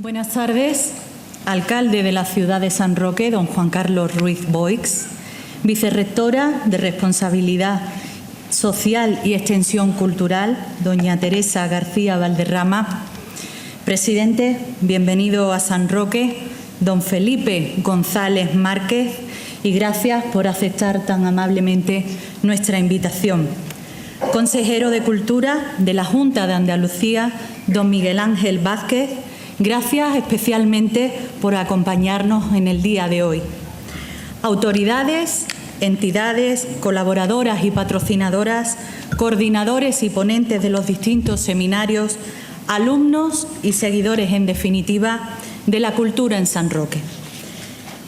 Buenas tardes, alcalde de la ciudad de San Roque, don Juan Carlos Ruiz Boix, vicerrectora de Responsabilidad Social y Extensión Cultural, doña Teresa García Valderrama, presidente, bienvenido a San Roque, don Felipe González Márquez, y gracias por aceptar tan amablemente nuestra invitación. Consejero de Cultura de la Junta de Andalucía, don Miguel Ángel Vázquez, gracias especialmente por acompañarnos en el día de hoy. Autoridades, entidades, colaboradoras y patrocinadoras, coordinadores y ponentes de los distintos seminarios, alumnos y seguidores, en definitiva, de la cultura en San Roque.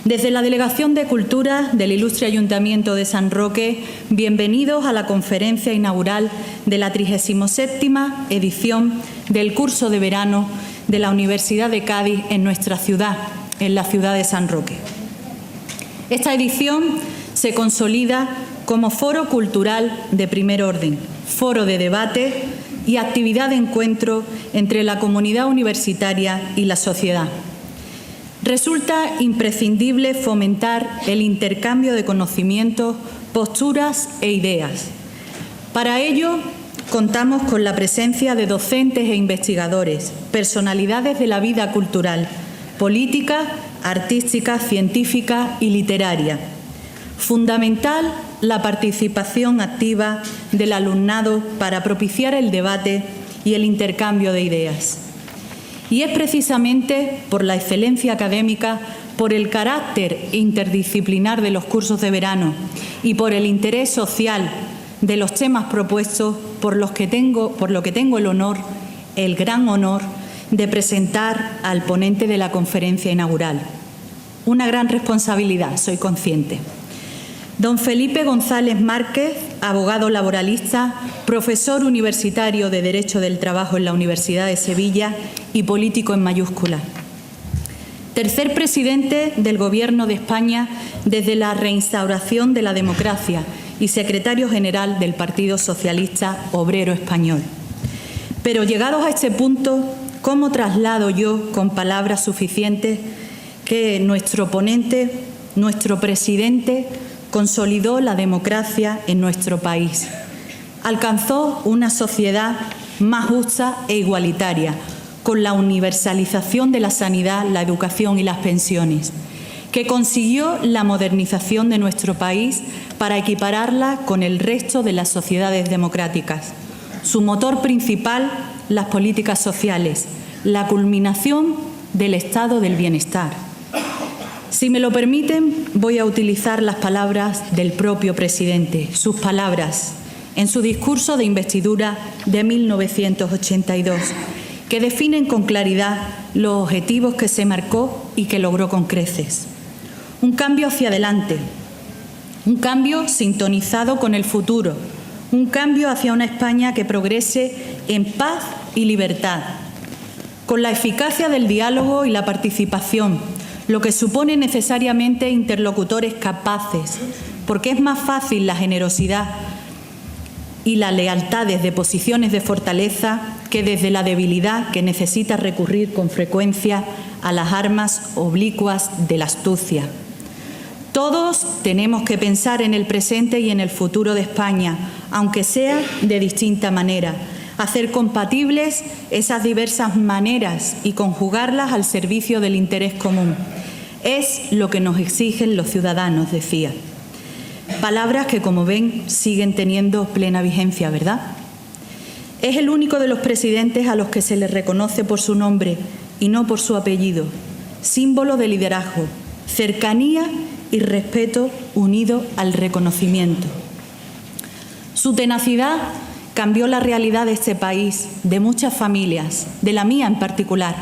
Desde la Delegación de Cultura del Ilustre Ayuntamiento de San Roque, bienvenidos a la conferencia inaugural de la 37ª edición del curso de verano de la Universidad de Cádiz en nuestra ciudad, en la ciudad de San Roque. Esta edición se consolida como foro cultural de primer orden, foro de debate y actividad de encuentro entre la comunidad universitaria y la sociedad. Resulta imprescindible fomentar el intercambio de conocimientos, posturas e ideas. Para ello, contamos con la presencia de docentes e investigadores, personalidades de la vida cultural, política, artística, científica y literaria. Fundamental la participación activa del alumnado para propiciar el debate y el intercambio de ideas. Y es precisamente por la excelencia académica, por el carácter interdisciplinar de los cursos de verano y por el interés social de los temas propuestos por lo que tengo el honor, el gran honor, de presentar al ponente de la conferencia inaugural. Una gran responsabilidad, soy consciente. Don Felipe González Márquez, abogado laboralista, profesor universitario de Derecho del Trabajo en la Universidad de Sevilla y político en mayúscula. Tercer presidente del Gobierno de España desde la reinstauración de la democracia y secretario general del Partido Socialista Obrero Español. Pero llegados a este punto, ¿cómo traslado yo con palabras suficientes que nuestro ponente, nuestro presidente, consolidó la democracia en nuestro país? Alcanzó una sociedad más justa e igualitaria, con la universalización de la sanidad, la educación y las pensiones, que consiguió la modernización de nuestro país para equipararla con el resto de las sociedades democráticas. Su motor principal, las políticas sociales, la culminación del estado del bienestar. Si me lo permiten, voy a utilizar las palabras del propio presidente, sus palabras, en su discurso de investidura de 1982, que definen con claridad los objetivos que se marcó y que logró con creces. Un cambio hacia adelante, un cambio sintonizado con el futuro, un cambio hacia una España que progrese en paz y libertad, con la eficacia del diálogo y la participación, lo que supone necesariamente interlocutores capaces, porque es más fácil la generosidad y la lealtad desde posiciones de fortaleza que desde la debilidad que necesita recurrir con frecuencia a las armas oblicuas de la astucia. Todos tenemos que pensar en el presente y en el futuro de España, aunque sea de distinta manera, hacer compatibles esas diversas maneras y conjugarlas al servicio del interés común. Es lo que nos exigen los ciudadanos, decía. Palabras que, como ven, siguen teniendo plena vigencia, ¿verdad? Es el único de los presidentes a los que se les reconoce por su nombre y no por su apellido, símbolo de liderazgo, cercanía y respeto unido al reconocimiento. Su tenacidad cambió la realidad de este país, de muchas familias, de la mía en particular.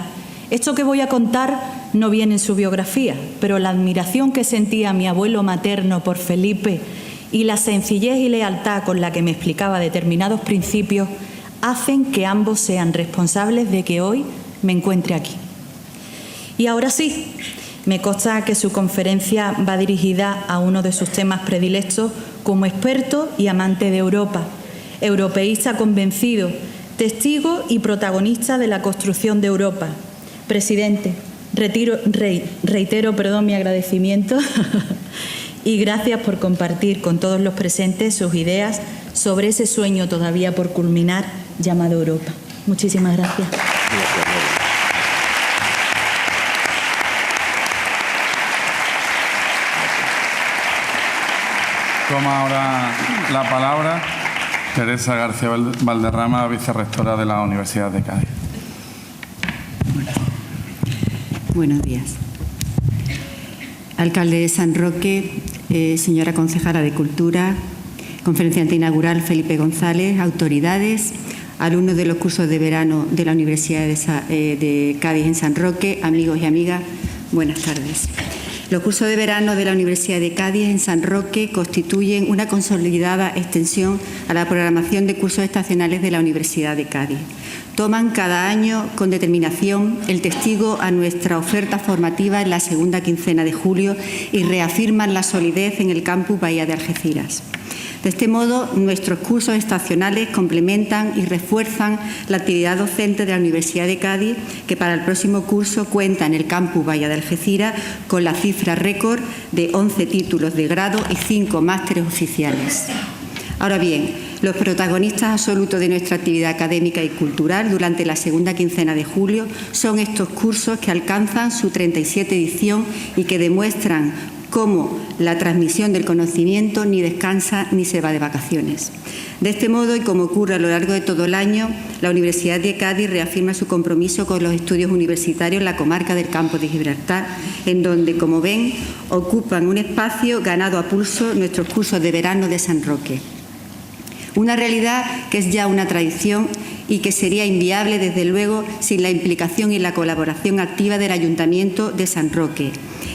Esto que voy a contar no viene en su biografía, pero la admiración que sentía mi abuelo materno por Felipe y la sencillez y lealtad con la que me explicaba determinados principios hacen que ambos sean responsables de que hoy me encuentre aquí. Y ahora sí, me consta que su conferencia va dirigida a uno de sus temas predilectos como experto y amante de Europa, europeísta convencido, testigo y protagonista de la construcción de Europa, Presidente, reitero mi agradecimiento y gracias por compartir con todos los presentes sus ideas sobre ese sueño todavía por culminar llamado Europa. Muchísimas gracias. Toma ahora la palabra Teresa García Valderrama, vicerrectora de la Universidad de Cádiz. Buenos días. Alcalde de San Roque, señora concejala de Cultura, conferenciante inaugural Felipe González, autoridades, alumnos de los cursos de verano de la Universidad de Cádiz en San Roque, amigos y amigas, buenas tardes. Los cursos de verano de la Universidad de Cádiz en San Roque constituyen una consolidada extensión a la programación de cursos estacionales de la Universidad de Cádiz. Toman cada año con determinación el testigo a nuestra oferta formativa en la segunda quincena de julio y reafirman la solidez en el campus Bahía de Algeciras. De este modo, nuestros cursos estacionales complementan y refuerzan la actividad docente de la Universidad de Cádiz, que para el próximo curso cuenta en el campus Bahía de Algeciras con la cifra récord de 11 títulos de grado y 5 másteres oficiales. Ahora bien, los protagonistas absolutos de nuestra actividad académica y cultural durante la segunda quincena de julio son estos cursos que alcanzan su 37ª edición y que demuestran cómo la transmisión del conocimiento ni descansa ni se va de vacaciones. De este modo, y como ocurre a lo largo de todo el año, la Universidad de Cádiz reafirma su compromiso con los estudios universitarios en la comarca del Campo de Gibraltar, en donde, como ven, ocupan un espacio ganado a pulso nuestros cursos de verano de San Roque. Una realidad que es ya una tradición y que sería inviable, desde luego, sin la implicación y la colaboración activa del Ayuntamiento de San Roque.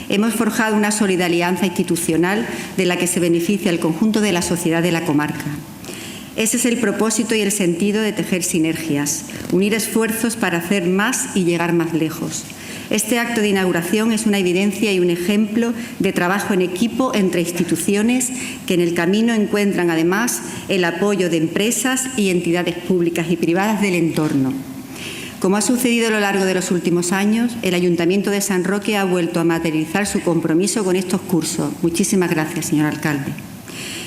Hemos forjado una sólida alianza institucional de la que se beneficia el conjunto de la sociedad de la comarca. Ese es el propósito y el sentido de tejer sinergias, unir esfuerzos para hacer más y llegar más lejos. Este acto de inauguración es una evidencia y un ejemplo de trabajo en equipo entre instituciones que en el camino encuentran además el apoyo de empresas y entidades públicas y privadas del entorno. Como ha sucedido a lo largo de los últimos años, el Ayuntamiento de San Roque ha vuelto a materializar su compromiso con estos cursos. Muchísimas gracias, señor alcalde.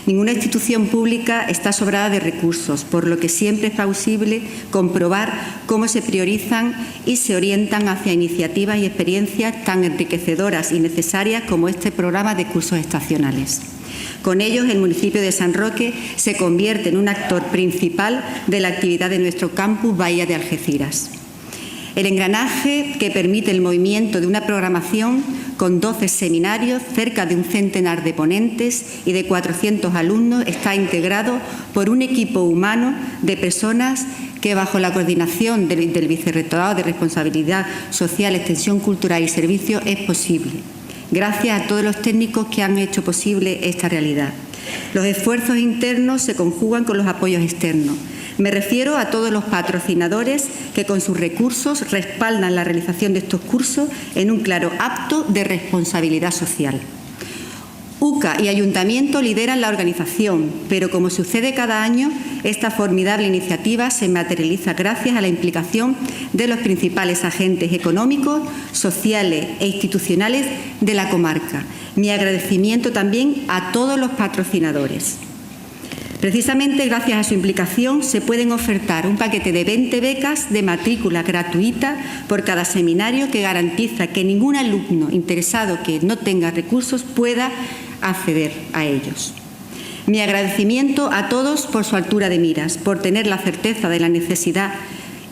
Ninguna institución pública está sobrada de recursos, por lo que siempre es plausible comprobar cómo se priorizan y se orientan hacia iniciativas y experiencias tan enriquecedoras y necesarias como este programa de cursos estacionales. Con ellos, el municipio de San Roque se convierte en un actor principal de la actividad de nuestro campus Bahía de Algeciras. El engranaje que permite el movimiento de una programación con 12 seminarios, cerca de un centenar de ponentes y de 400 alumnos está integrado por un equipo humano de personas que, bajo la coordinación del Vicerrectorado de Responsabilidad Social, Extensión Cultural y Servicios, es posible. Gracias a todos los técnicos que han hecho posible esta realidad. Los esfuerzos internos se conjugan con los apoyos externos. Me refiero a todos los patrocinadores que con sus recursos respaldan la realización de estos cursos en un claro acto de responsabilidad social. UCA y Ayuntamiento lideran la organización, pero como sucede cada año, esta formidable iniciativa se materializa gracias a la implicación de los principales agentes económicos, sociales e institucionales de la comarca. Mi agradecimiento también a todos los patrocinadores. Precisamente gracias a su implicación se pueden ofertar un paquete de 20 becas de matrícula gratuita por cada seminario que garantiza que ningún alumno interesado que no tenga recursos pueda acceder a ellos. Mi agradecimiento a todos por su altura de miras, por tener la certeza de la necesidad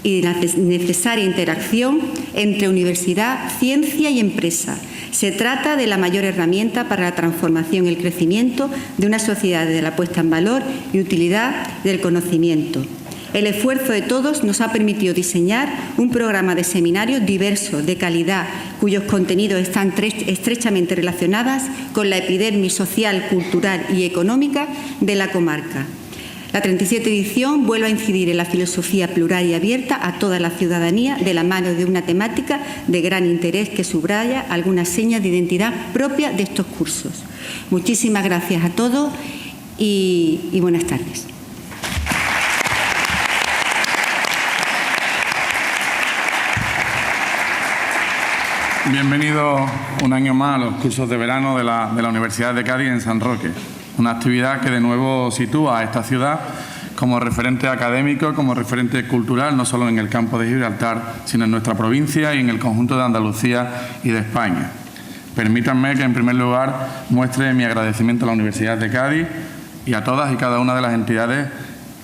y la necesaria interacción entre universidad, ciencia y empresa. Se trata de la mayor herramienta para la transformación y el crecimiento de una sociedad de la puesta en valor y utilidad del conocimiento. El esfuerzo de todos nos ha permitido diseñar un programa de seminarios diverso, de calidad, cuyos contenidos están estrechamente relacionados con la epidermis social, cultural y económica de la comarca. La 37ª edición vuelve a incidir en la filosofía plural y abierta a toda la ciudadanía de la mano de una temática de gran interés que subraya algunas señas de identidad propia de estos cursos. Muchísimas gracias a todos y buenas tardes. Bienvenido un año más a los cursos de verano de la Universidad de Cádiz en San Roque. Una actividad que de nuevo sitúa a esta ciudad como referente académico, como referente cultural, no solo en el campo de Gibraltar, sino en nuestra provincia y en el conjunto de Andalucía y de España. Permítanme que, en primer lugar, muestre mi agradecimiento a la Universidad de Cádiz y a todas y cada una de las entidades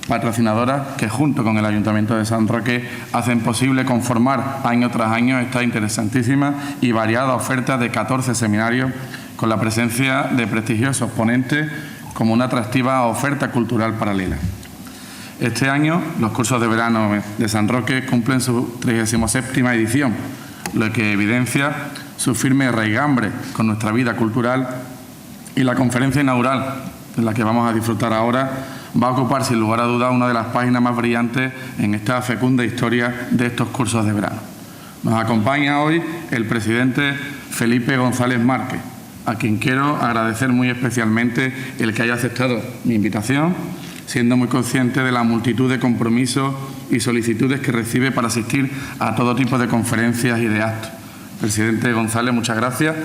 patrocinadoras que, junto con el Ayuntamiento de San Roque, hacen posible conformar año tras año esta interesantísima y variada oferta de 14 seminarios con la presencia de prestigiosos ponentes como una atractiva oferta cultural paralela. Este año, los cursos de verano de San Roque cumplen su 37ª edición, lo que evidencia su firme raigambre con nuestra vida cultural, y la conferencia inaugural, de la que vamos a disfrutar ahora, va a ocupar sin lugar a dudas una de las páginas más brillantes en esta fecunda historia de estos cursos de verano. Nos acompaña hoy el presidente Felipe González Márquez, a quien quiero agradecer muy especialmente el que haya aceptado mi invitación, siendo muy consciente de la multitud de compromisos y solicitudes que recibe para asistir a todo tipo de conferencias y de actos. Presidente González, muchas gracias.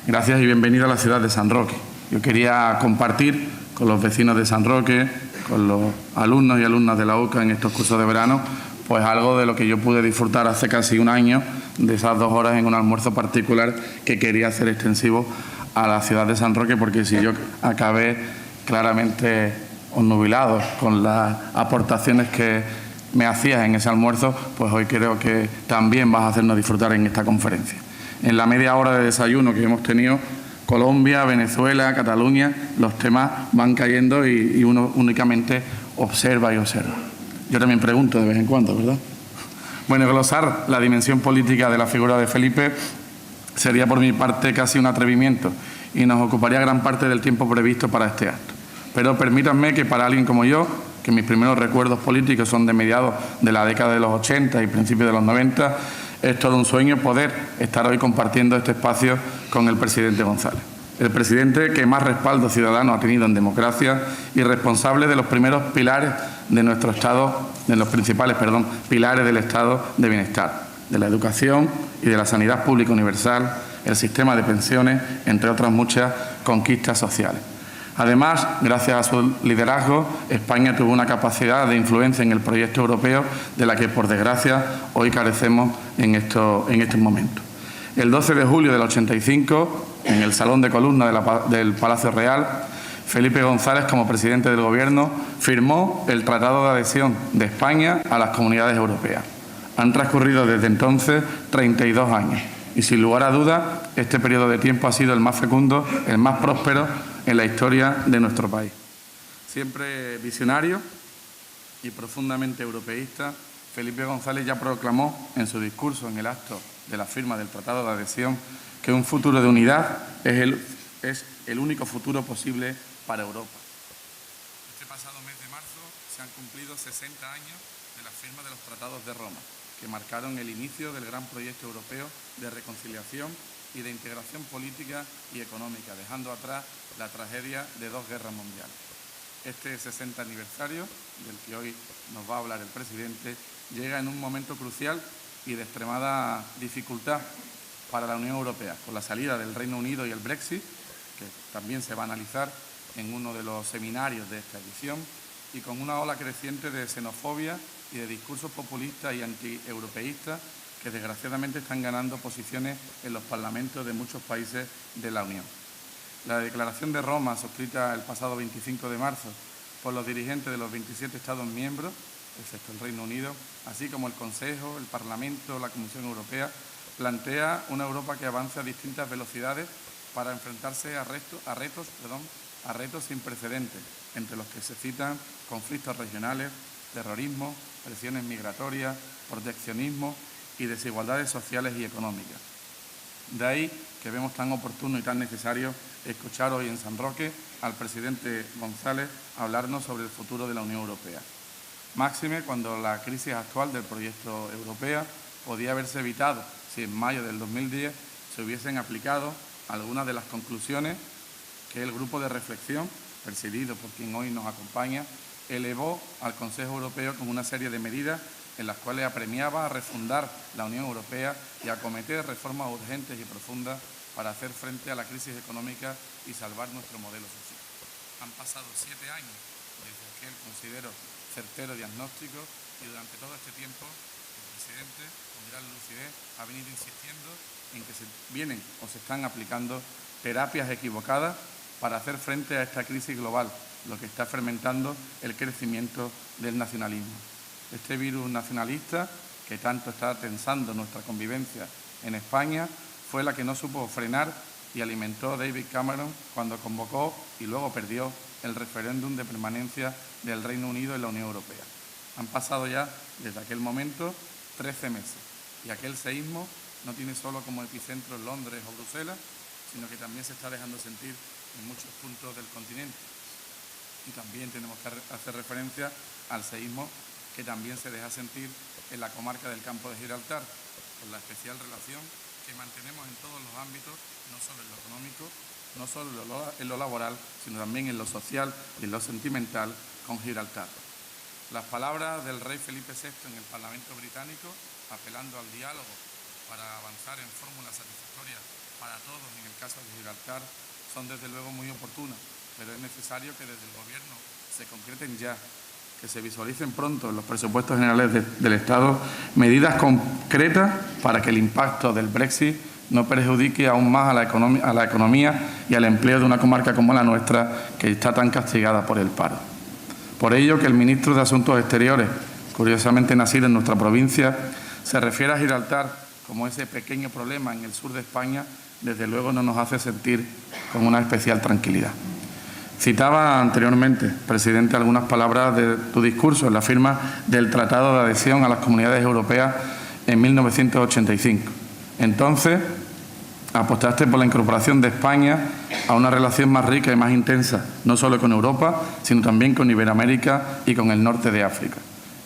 Gracias y bienvenido a la ciudad de San Roque. Yo quería compartir con los vecinos de San Roque, con los alumnos y alumnas de la UCA en estos cursos de verano, pues algo de lo que yo pude disfrutar hace casi un año, de esas 2 horas en un almuerzo particular que quería hacer extensivo a la ciudad de San Roque, porque si yo acabé claramente obnubilado con las aportaciones que me hacías en ese almuerzo, pues hoy creo que también vas a hacernos disfrutar en esta conferencia. En la media hora de desayuno que hemos tenido, Colombia, Venezuela, Cataluña, los temas van cayendo y uno únicamente observa y observa. Yo también pregunto de vez en cuando, ¿verdad? Bueno, glosar la dimensión política de la figura de Felipe sería por mi parte casi un atrevimiento y nos ocuparía gran parte del tiempo previsto para este acto. Pero permítanme que para alguien como yo, que mis primeros recuerdos políticos son de mediados de la década de los 80 y principios de los 90, es todo un sueño poder estar hoy compartiendo este espacio con el presidente González. El presidente que más respaldo ciudadano ha tenido en democracia y responsable de los primeros pilares de nuestro Estado, de los principales, pilares del Estado de bienestar, de la educación y de la sanidad pública universal, el sistema de pensiones, entre otras muchas conquistas sociales. Además, gracias a su liderazgo, España tuvo una capacidad de influencia en el proyecto europeo de la que, por desgracia, hoy carecemos en estos momentos. El 12 de julio del 85, en el Salón de Columna del Palacio Real, Felipe González, como presidente del Gobierno, firmó el Tratado de Adhesión de España a las Comunidades Europeas. Han transcurrido desde entonces 32 años y, sin lugar a dudas, este periodo de tiempo ha sido el más fecundo, el más próspero en la historia de nuestro país. Siempre visionario y profundamente europeísta, Felipe González ya proclamó en su discurso en el acto de la firma del Tratado de Adhesión que un futuro de unidad es el único futuro posible para Europa. Este pasado mes de marzo se han cumplido 60 años de la firma de los Tratados de Roma, que marcaron el inicio del gran proyecto europeo de reconciliación y de integración política y económica, dejando atrás la tragedia de 2 guerras mundiales. Este 60 aniversario, del que hoy nos va a hablar el presidente, llega en un momento crucial y de extremada dificultad para la Unión Europea, con la salida del Reino Unido y el Brexit, que también se va a analizar en uno de los seminarios de esta edición, y con una ola creciente de xenofobia y de discursos populistas y antieuropeístas que desgraciadamente están ganando posiciones en los parlamentos de muchos países de la Unión. La Declaración de Roma, suscrita el pasado 25 de marzo por los dirigentes de los 27 Estados miembros, excepto el Reino Unido, así como el Consejo, el Parlamento, la Comisión Europea, plantea una Europa que avance a distintas velocidades para enfrentarse a retos sin precedentes, entre los que se citan conflictos regionales, terrorismo, presiones migratorias, proteccionismo y desigualdades sociales y económicas. De ahí que vemos tan oportuno y tan necesario escuchar hoy en San Roque al presidente González hablarnos sobre el futuro de la Unión Europea. Máxime cuando la crisis actual del proyecto europeo podía haberse evitado si en mayo del 2010 se hubiesen aplicado algunas de las conclusiones que el grupo de reflexión, presidido por quien hoy nos acompaña, elevó al Consejo Europeo con una serie de medidas en las cuales apremiaba a refundar la Unión Europea y a acometer reformas urgentes y profundas para hacer frente a la crisis económica y salvar nuestro modelo social. Han pasado 7 años desde aquel, considero, certero diagnóstico y durante todo este tiempo el presidente, con gran lucidez, ha venido insistiendo en que se vienen o se están aplicando terapias equivocadas para hacer frente a esta crisis global, lo que está fermentando el crecimiento del nacionalismo. Este virus nacionalista que tanto está tensando nuestra convivencia en España fue la que no supo frenar y alimentó David Cameron cuando convocó y luego perdió el referéndum de permanencia del Reino Unido en la Unión Europea. Han pasado ya, desde aquel momento, 13 meses y aquel seísmo no tiene solo como epicentro Londres o Bruselas, sino que también se está dejando sentir en muchos puntos del continente. Y también tenemos que hacer referencia al seísmo que también se deja sentir en la comarca del Campo de Gibraltar, con la especial relación que mantenemos en todos los ámbitos, no solo en lo económico, no solo en lo laboral, sino también en lo social y en lo sentimental con Gibraltar. Las palabras del rey Felipe VI en el Parlamento británico, apelando al diálogo para avanzar en fórmulas satisfactorias para todos en el caso de Gibraltar, son desde luego muy oportunas, pero es necesario que desde el Gobierno se concreten ya, que se visualicen pronto en los presupuestos generales del Estado medidas concretas para que el impacto del Brexit no perjudique aún más a la economía y al empleo de una comarca como la nuestra, que está tan castigada por el paro. Por ello, que el ministro de Asuntos Exteriores, curiosamente nacido en nuestra provincia, se refiere a Gibraltar como ese pequeño problema en el sur de España, desde luego no nos hace sentir con una especial tranquilidad. Citaba anteriormente, presidente, algunas palabras de tu discurso en la firma del Tratado de Adhesión a las Comunidades Europeas en 1985. Entonces, apostaste por la incorporación de España a una relación más rica y más intensa, no solo con Europa, sino también con Iberoamérica y con el norte de África.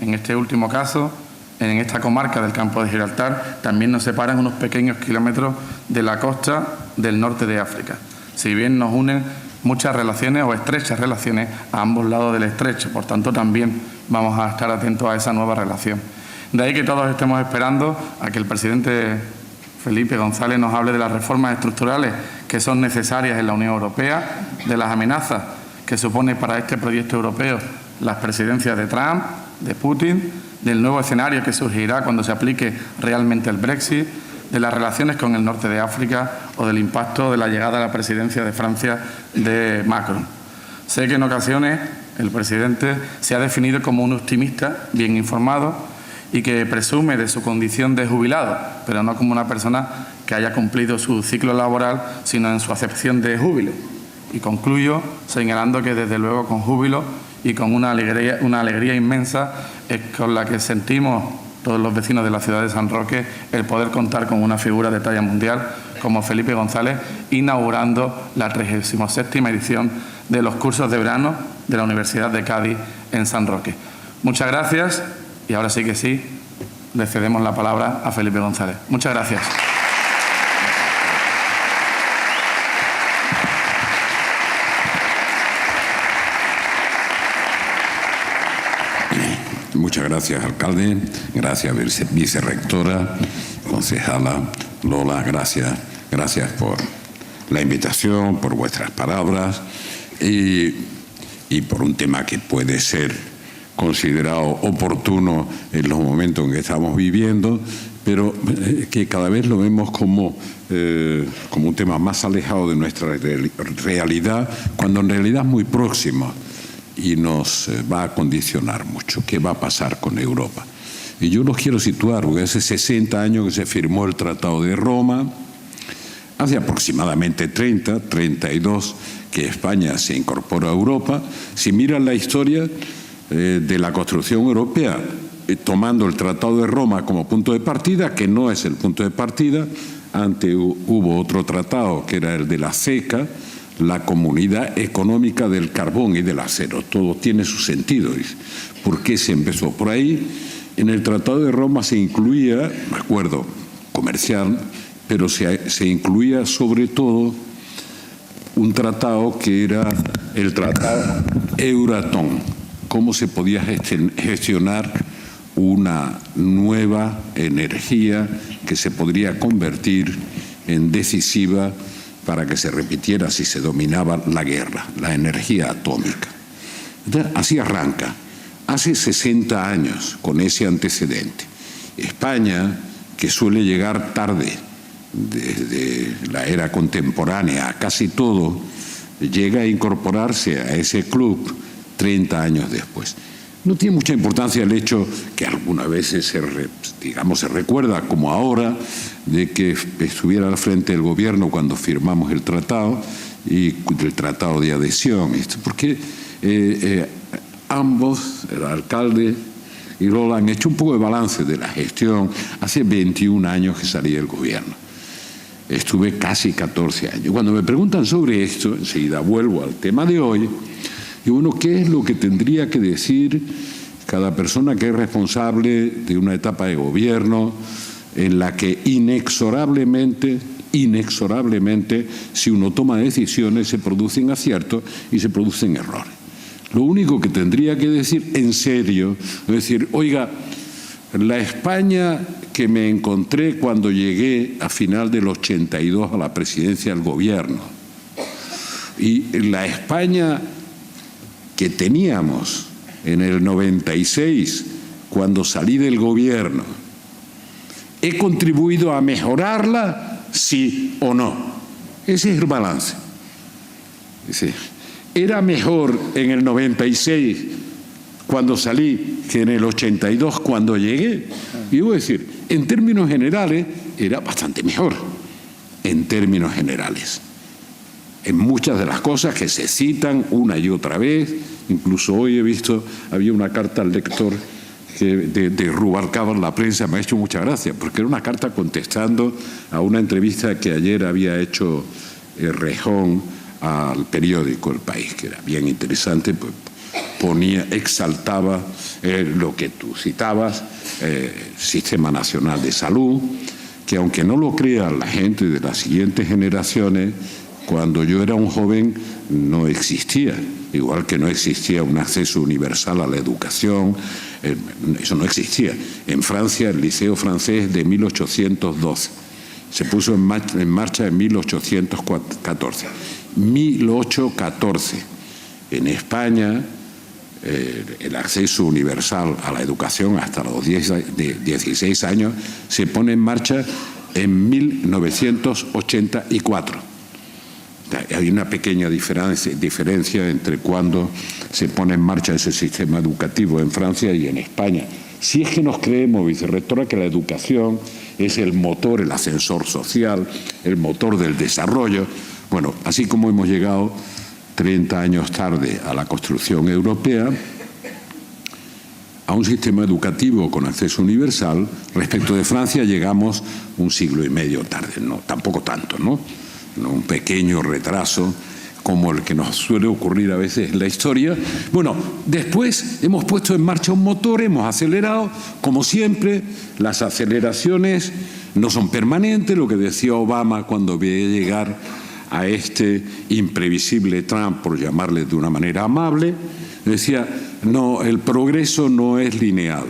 En este último caso, en esta comarca del Campo de Gibraltar, también nos separan unos pequeños kilómetros de la costa del norte de África. Si bien nos unen muchas relaciones o estrechas relaciones a ambos lados del estrecho, por tanto también vamos a estar atentos a esa nueva relación. De ahí que todos estemos esperando a que el presidente Felipe González nos hable de las reformas estructurales que son necesarias en la Unión Europea, de las amenazas que supone para este proyecto europeo las presidencias de Trump, de Putin, del nuevo escenario que surgirá cuando se aplique realmente el Brexit, de las relaciones con el norte de África o del impacto de la llegada a la presidencia de Francia de Macron. Sé que en ocasiones el presidente se ha definido como un optimista bien informado y que presume de su condición de jubilado, pero no como una persona que haya cumplido su ciclo laboral, sino en su acepción de júbilo. Y concluyo señalando que desde luego con júbilo y con una alegría inmensa es con la que sentimos todos los vecinos de la ciudad de San Roque el poder contar con una figura de talla mundial como Felipe González, inaugurando la 37ª edición de los cursos de verano de la Universidad de Cádiz en San Roque. Muchas gracias y ahora sí que sí, le cedemos la palabra a Felipe González. Muchas gracias. Muchas gracias, alcalde. Gracias, vicerrectora, concejala Lola. Gracias por la invitación, por vuestras palabras y por un tema que puede ser considerado oportuno en los momentos en que estamos viviendo, pero que cada vez lo vemos como un tema más alejado de nuestra realidad, cuando en realidad es muy próximo y nos va a condicionar mucho. ¿Qué va a pasar con Europa? Y yo los quiero situar, porque hace 60 años que se firmó el Tratado de Roma, hace aproximadamente 32 que España se incorpora a Europa. Si miran la historia de la construcción europea, tomando el Tratado de Roma como punto de partida, que no es el punto de partida, antes hubo otro tratado que era el de la CECA, la Comunidad Económica del Carbón y del Acero. Todo tiene su sentido. ¿Por qué se empezó por ahí? En el Tratado de Roma se incluía, acuerdo comercial, pero se incluía sobre todo un tratado que era el Tratado Euratom. Cómo se podía gestionar una nueva energía que se podría convertir en decisiva para que se repitiera si se dominaba la guerra, la energía atómica. Entonces, así arranca, hace 60 años, con ese antecedente. España, que suele llegar tarde, desde la era contemporánea a casi todo, llega a incorporarse a ese club 30 años después. No tiene mucha importancia el hecho que algunas veces se recuerda, como ahora, de que estuviera al frente del gobierno cuando firmamos el tratado y el tratado de adhesión, porque ambos, el alcalde y Lola, han hecho un poco de balance de la gestión. Hace 21 años que salí del gobierno. Estuve casi 14 años. Cuando me preguntan sobre esto, enseguida vuelvo al tema de hoy, y uno, ¿qué es lo que tendría que decir cada persona que es responsable de una etapa de gobierno en la que inexorablemente, si uno toma decisiones, se producen aciertos y se producen errores? Lo único que tendría que decir en serio es decir, oiga, la España que me encontré cuando llegué a final del 82 a la presidencia del gobierno y la España que teníamos en el 96 cuando salí del gobierno, ¿he contribuido a mejorarla, sí o no? Ese es el balance. ¿Era mejor en el 96 cuando salí que en el 82 cuando llegué? Y voy a decir, en términos generales, era bastante mejor, en términos generales. En muchas de las cosas que se citan una y otra vez, incluso hoy he visto, había una carta al lector de Rubalcaba en la prensa, me ha hecho mucha gracia, porque era una carta contestando a una entrevista que ayer había hecho Rejón al periódico El País, que era bien interesante, pues exaltaba lo que tú citabas, Sistema Nacional de Salud, que aunque no lo crean la gente de las siguientes generaciones, cuando yo era un joven no existía, igual que no existía un acceso universal a la educación, eso no existía. En Francia, el Liceo francés de 1812, se puso en marcha en 1814. 1814. En España, el acceso universal a la educación hasta los 16 años se pone en marcha en 1984. Hay una pequeña diferencia entre cuando se pone en marcha ese sistema educativo en Francia y en España. Si es que nos creemos, vicerrectora, que la educación es el motor, el ascensor social, el motor del desarrollo, bueno, así como hemos llegado 30 años tarde a la construcción europea, a un sistema educativo con acceso universal, respecto de Francia llegamos un siglo y medio tarde, no, tampoco tanto, ¿no? Un pequeño retraso como el que nos suele ocurrir a veces en la historia. Bueno, después hemos puesto en marcha un motor, hemos acelerado, como siempre, las aceleraciones no son permanentes, lo que decía Obama cuando veía llegar a este imprevisible Trump, por llamarle de una manera amable, decía, no, el progreso no es lineal.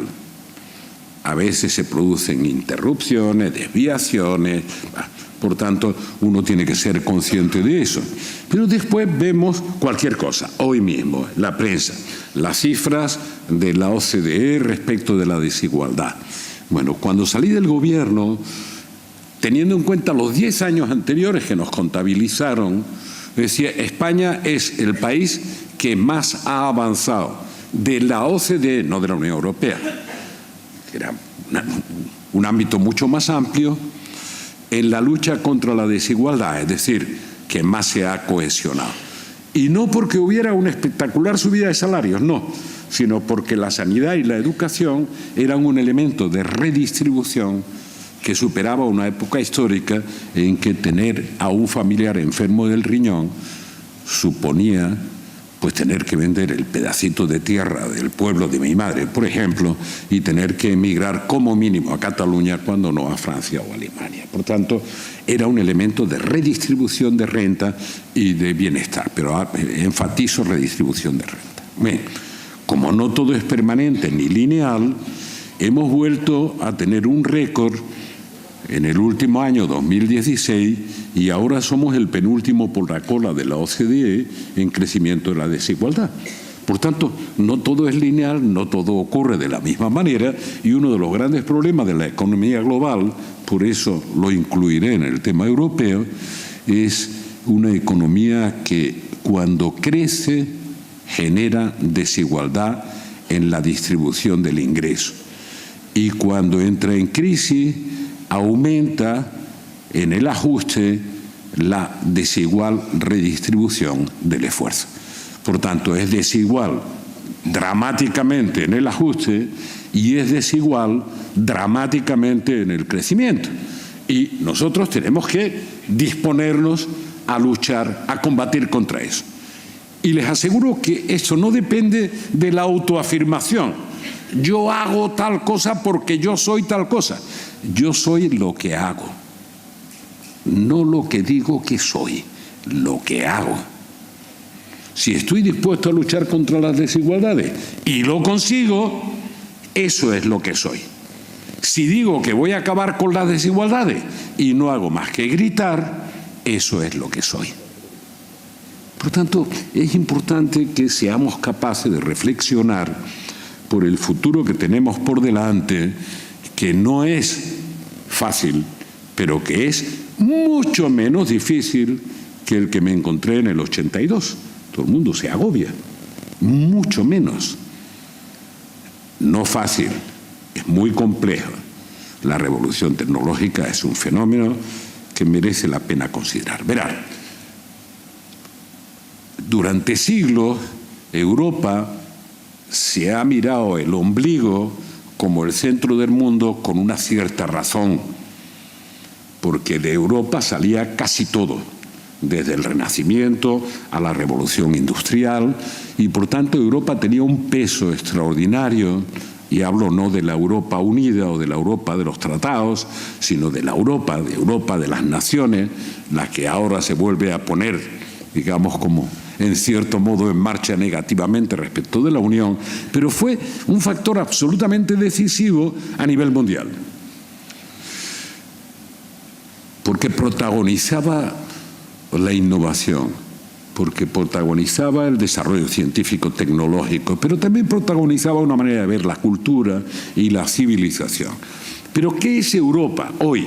A veces se producen interrupciones, desviaciones. Por tanto, uno tiene que ser consciente de eso. Pero después vemos cualquier cosa. Hoy mismo, la prensa, las cifras de la OCDE respecto de la desigualdad. Bueno, cuando salí del gobierno, teniendo en cuenta los 10 años anteriores que nos contabilizaron, decía, España es el país que más ha avanzado de la OCDE, no de la Unión Europea, que era un ámbito mucho más amplio, en la lucha contra la desigualdad, es decir, que más se ha cohesionado. Y no porque hubiera una espectacular subida de salarios, no, sino porque la sanidad y la educación eran un elemento de redistribución que superaba una época histórica en que tener a un familiar enfermo del riñón suponía pues tener que vender el pedacito de tierra del pueblo de mi madre, por ejemplo, y tener que emigrar como mínimo a Cataluña, cuando no a Francia o Alemania. Por tanto, era un elemento de redistribución de renta y de bienestar, pero enfatizo redistribución de renta. Bien, como no todo es permanente ni lineal, hemos vuelto a tener un récord en el último año, 2016, y ahora somos el penúltimo por la cola de la OCDE en crecimiento de la desigualdad. Por tanto, no todo es lineal, no todo ocurre de la misma manera, y uno de los grandes problemas de la economía global, por eso lo incluiré en el tema europeo, es una economía que cuando crece genera desigualdad en la distribución del ingreso, y cuando entra en crisis aumenta en el ajuste la desigual redistribución del esfuerzo. Por tanto, es desigual dramáticamente en el ajuste y es desigual dramáticamente en el crecimiento. Y nosotros tenemos que disponernos a luchar, a combatir contra eso. Y les aseguro que eso no depende de la autoafirmación. Yo hago tal cosa porque yo soy tal cosa. Yo soy lo que hago, no lo que digo que soy, lo que hago. Si estoy dispuesto a luchar contra las desigualdades y lo consigo, eso es lo que soy. Si digo que voy a acabar con las desigualdades y no hago más que gritar, eso es lo que soy. Por tanto, es importante que seamos capaces de reflexionar por el futuro que tenemos por delante, que no es fácil, pero que es mucho menos difícil que el que me encontré en el 82. Todo el mundo se agobia, mucho menos. No fácil, es muy complejo. La revolución tecnológica es un fenómeno que merece la pena considerar. Verán, durante siglos Europa se ha mirado el ombligo como el centro del mundo con una cierta razón, porque de Europa salía casi todo, desde el Renacimiento a la Revolución Industrial, y por tanto Europa tenía un peso extraordinario, y hablo no de la Europa unida o de la Europa de los tratados, sino de la Europa de las naciones, la que ahora se vuelve a poner, digamos, como en cierto modo en marcha negativamente respecto de la Unión, pero fue un factor absolutamente decisivo a nivel mundial, porque protagonizaba la innovación, porque protagonizaba el desarrollo científico-tecnológico, pero también protagonizaba una manera de ver la cultura y la civilización. Pero ¿qué es Europa hoy,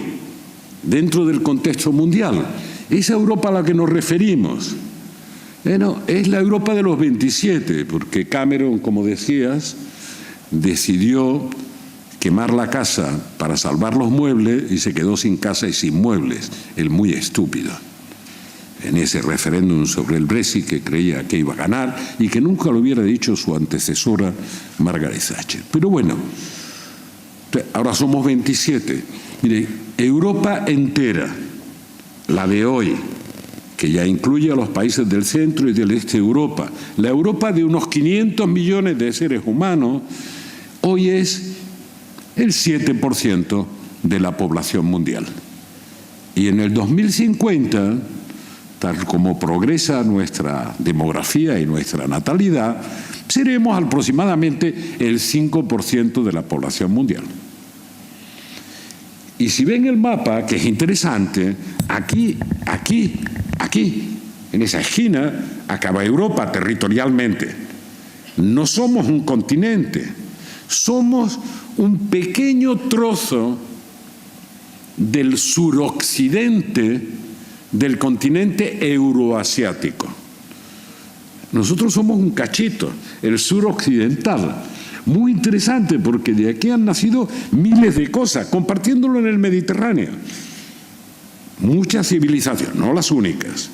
dentro del contexto mundial? Esa Europa a la que nos referimos, bueno, es la Europa de los 27, porque Cameron, como decías, decidió quemar la casa para salvar los muebles y se quedó sin casa y sin muebles, el muy estúpido, en ese referéndum sobre el Brexit que creía que iba a ganar y que nunca lo hubiera dicho su antecesora Margaret Thatcher. Pero bueno, ahora somos 27. Mire, Europa entera, la de hoy, que ya incluye a los países del centro y del este de Europa, la Europa de unos 500 millones de seres humanos, hoy es el 7% de la población mundial. Y en el 2050, tal como progresa nuestra demografía y nuestra natalidad, seremos aproximadamente el 5% de la población mundial. Y si ven el mapa, que es interesante, aquí, en esa esquina, acaba Europa territorialmente. No somos un continente, somos un pequeño trozo del suroccidente del continente euroasiático. Nosotros somos un cachito, el suroccidental. Muy interesante, porque de aquí han nacido miles de cosas, compartiéndolo en el Mediterráneo. Muchas civilizaciones, no las únicas.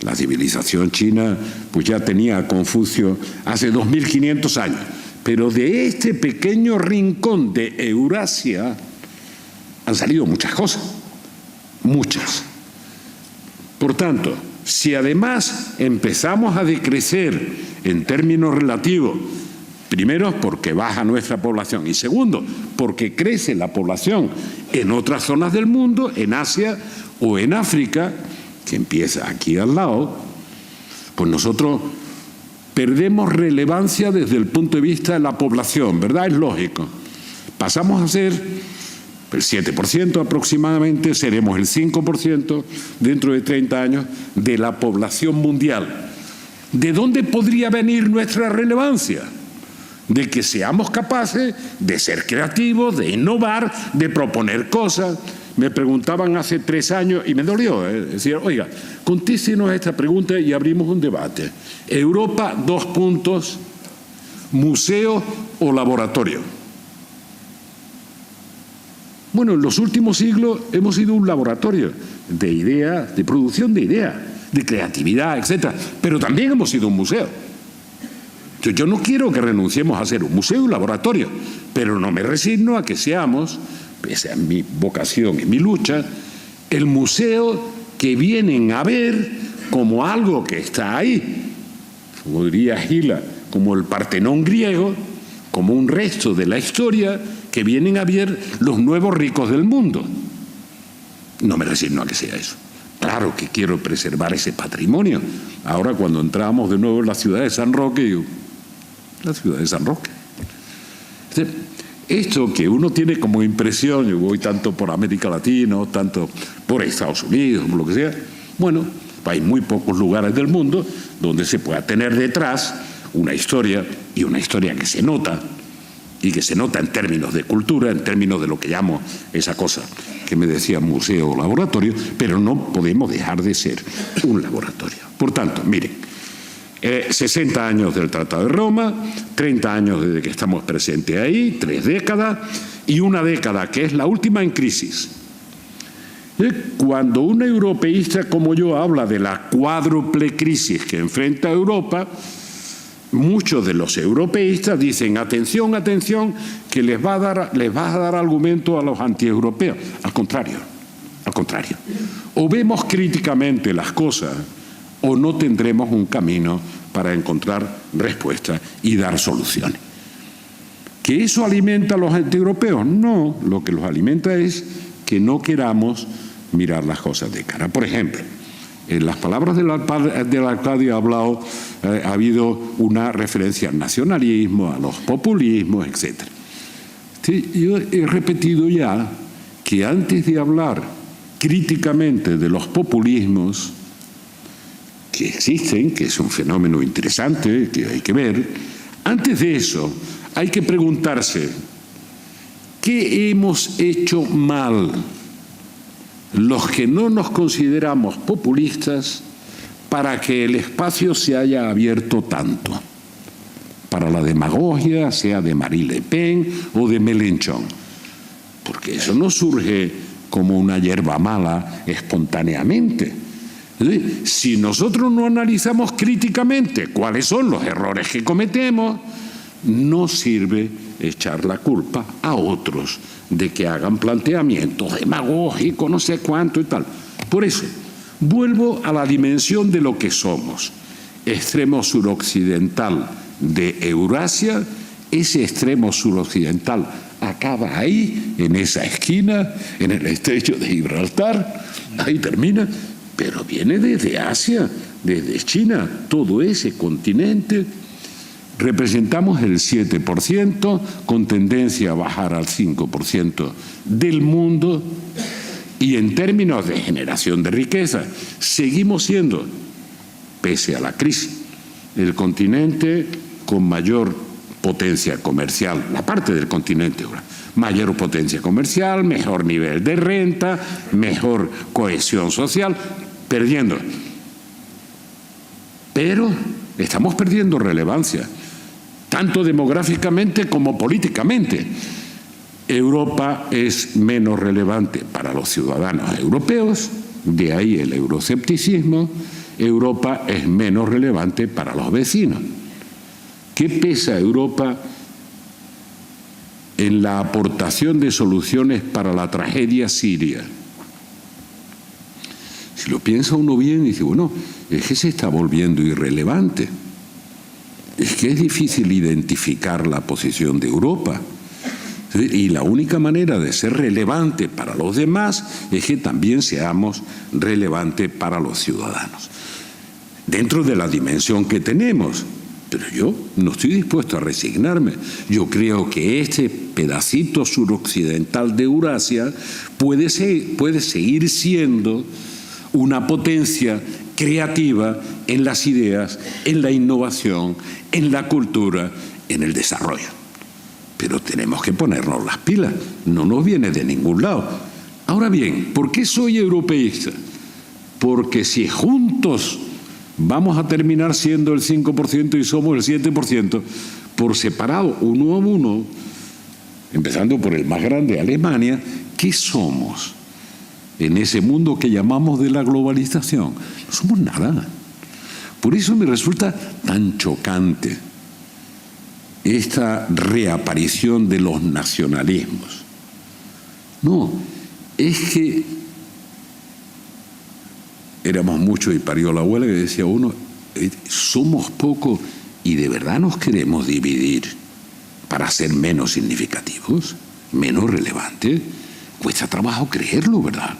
La civilización china pues ya tenía a Confucio hace 2500 años. Pero de este pequeño rincón de Eurasia han salido muchas cosas, muchas. Por tanto, si además empezamos a decrecer en términos relativos, primero porque baja nuestra población y segundo porque crece la población en otras zonas del mundo, en Asia o en África, que empieza aquí al lado, pues nosotros perdemos relevancia desde el punto de vista de la población, ¿verdad? Es lógico. pasamos a ser el 7% aproximadamente, seremos el 5% dentro de 30 años de la población mundial. ¿De dónde podría venir nuestra relevancia? De que seamos capaces de ser creativos, de innovar, de proponer cosas. Me preguntaban hace 3 años y me dolió. Decían, oiga, contéstenos esta pregunta y abrimos un debate. Europa, 2 puntos, museo o laboratorio. Bueno, en los últimos siglos hemos sido un laboratorio de ideas, de producción de ideas, de creatividad, etcétera. Pero también hemos sido un museo. Yo no quiero que renunciemos a ser un museo y un laboratorio, pero no me resigno a que seamos, pese a mi vocación y mi lucha, el museo que vienen a ver como algo que está ahí, como diría Gila, como el Partenón griego, como un resto de la historia que vienen a ver los nuevos ricos del mundo. No me resigno a que sea eso. Claro que quiero preservar ese patrimonio. Ahora cuando entramos de nuevo en la ciudad de San Roque, digo, la ciudad de San Roque. Esto que uno tiene como impresión, yo voy tanto por América Latina, tanto por Estados Unidos, por lo que sea, bueno, hay muy pocos lugares del mundo donde se pueda tener detrás una historia, y una historia que se nota, y que se nota en términos de cultura, en términos de lo que llamo esa cosa que me decía museo o laboratorio, pero no podemos dejar de ser un laboratorio. Por tanto, miren, 60 años del Tratado de Roma, 30 años desde que estamos presentes ahí, 3 décadas, y una década que es la última en crisis. Cuando un europeísta como yo habla de la cuádruple crisis que enfrenta Europa, muchos de los europeístas dicen, atención, atención, que les va a dar argumento a los antieuropeos. Al contrario. O vemos críticamente las cosas o no tendremos un camino para encontrar respuestas y dar soluciones. ¿Que eso alimenta a los antieuropeos? No, lo que los alimenta es que no queramos mirar las cosas de cara. Por ejemplo, en las palabras del alcalde ha habido una referencia al nacionalismo, a los populismos, etc. Sí, yo he repetido ya que antes de hablar críticamente de los populismos que existen, que es un fenómeno interesante, que hay que ver, antes de eso hay que preguntarse ¿qué hemos hecho mal los que no nos consideramos populistas para que el espacio se haya abierto tanto? Para la demagogia, sea de Marine Le Pen o de Mélenchon. Porque eso no surge como una hierba mala espontáneamente. Si nosotros no analizamos críticamente cuáles son los errores que cometemos, no sirve echar la culpa a otros de que hagan planteamientos demagógicos, no sé cuánto y tal. Por eso, vuelvo a la dimensión de lo que somos. Extremo suroccidental de Eurasia, ese extremo suroccidental acaba ahí, en esa esquina, en el estrecho de Gibraltar, ahí termina, pero viene desde Asia, desde China, todo ese continente. Representamos el 7%, con tendencia a bajar al 5% del mundo, y en términos de generación de riqueza, seguimos siendo, pese a la crisis, el continente con mayor potencia comercial, la parte del continente ahora, mayor potencia comercial, mejor nivel de renta, mejor cohesión social, perdiendo. Pero estamos perdiendo relevancia, tanto demográficamente como políticamente. Europa es menos relevante para los ciudadanos europeos, de ahí el euroscepticismo. Europa es menos relevante para los vecinos. ¿Qué pesa Europa en la aportación de soluciones para la tragedia siria? Si lo piensa uno bien, dice, bueno, es que se está volviendo irrelevante. Es que es difícil identificar la posición de Europa. Y la única manera de ser relevante para los demás es que también seamos relevantes para los ciudadanos. Dentro de la dimensión que tenemos, Pero yo no estoy dispuesto a resignarme. Yo creo que este pedacito suroccidental de Eurasia puede seguir siendo una potencia creativa en las ideas, en la innovación, en la cultura, en el desarrollo. Pero tenemos que ponernos las pilas, no nos viene de ningún lado. Ahora bien, ¿por qué soy europeísta? Porque si juntos vamos a terminar siendo el 5% y somos el 7%, por separado, uno a uno, empezando por el más grande, Alemania, ¿qué somos en ese mundo que llamamos de la globalización? No somos nada. Por eso me resulta tan chocante esta reaparición de los nacionalismos. No, es que éramos muchos y parió la abuela que decía uno, somos pocos y de verdad nos queremos dividir para ser menos significativos, menos relevantes. Cuesta trabajo creerlo, ¿verdad?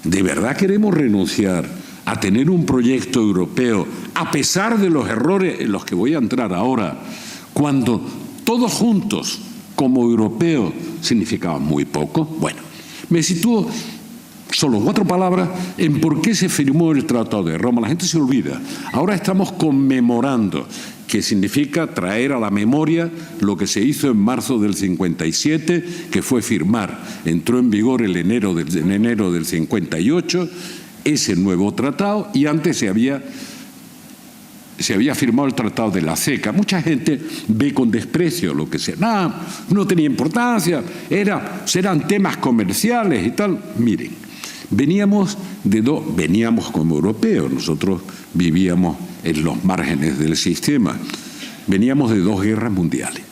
¿De verdad queremos renunciar a tener un proyecto europeo a pesar de los errores en los que voy a entrar ahora, cuando todos juntos como europeos significaban muy poco? Bueno, me sitúo solo 4 palabras en por qué se firmó el Tratado de Roma. La gente se olvida. Ahora estamos conmemorando, que significa traer a la memoria lo que se hizo en marzo del 57, que fue firmar. Entró en vigor en enero del 58 ese nuevo tratado, y antes se había firmado el Tratado de la CECA. Mucha gente ve con desprecio lo que sea. No tenía importancia, eran temas comerciales y tal. Miren, veníamos como europeos, nosotros vivíamos en los márgenes del sistema, veníamos de 2 guerras mundiales,